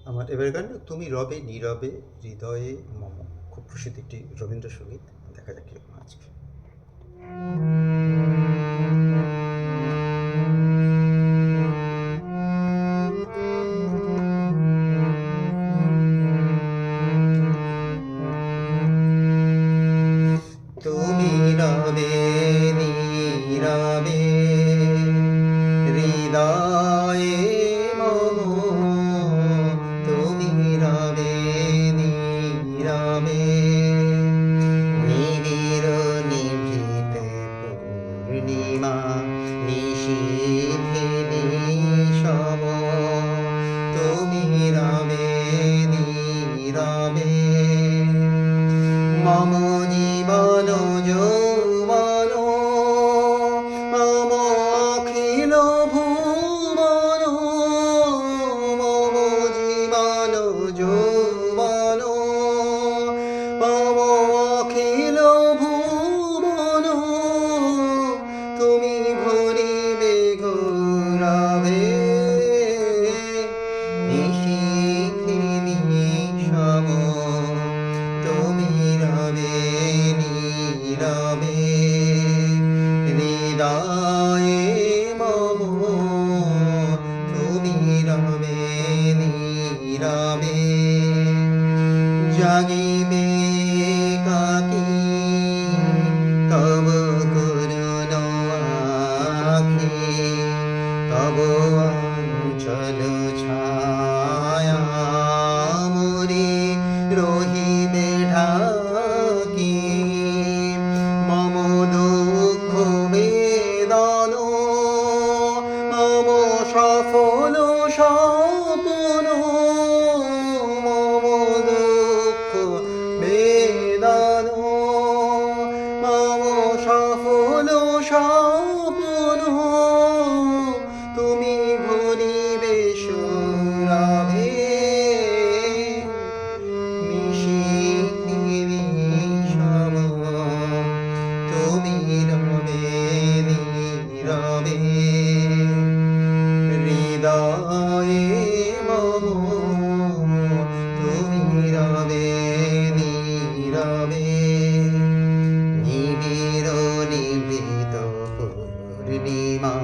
আমার এবার গান তুমি রবে নীরবে হৃদয়ে মম, খুব প্রসিদ্ধ একটি রবীন্দ্রসঙ্গীত। দেখা যাক কিরকম আজকে। তুমি রবে নীরবে হৃদয়ে মম, তুমি রবে নীরবে নিবিড় নিভৃতে পূর্ণিমা নিশীথে নিশম, তুমি রবে নীরবে মম জীবন যৌবন মম অখিল ভুবন, মম জীবন যৌবন মম অখিল ভুবন, তুমি ভরিবে গৌরবে নিশীথে নিশম, তুমি রবে নীরবে হৃদয়ে মম, তুমি রবে নীরবে জাগিবে কাকি তব করুণ আখি, তব অঞ্চল ছায়া মোরে রহিবে ঢাকি, মম দুঃখ বেদন মম সফল স্বপ্ন, মম দুঃখ বেদন মম সফল স্বপ্ন, তুমি ভরিবে সৌরভে নিশীথে নিশম, তুমি রবে নীরবে হৃদয়ে মম, তুমি রবে নীরবে নিবিড় নিভৃত পূর্ণিমা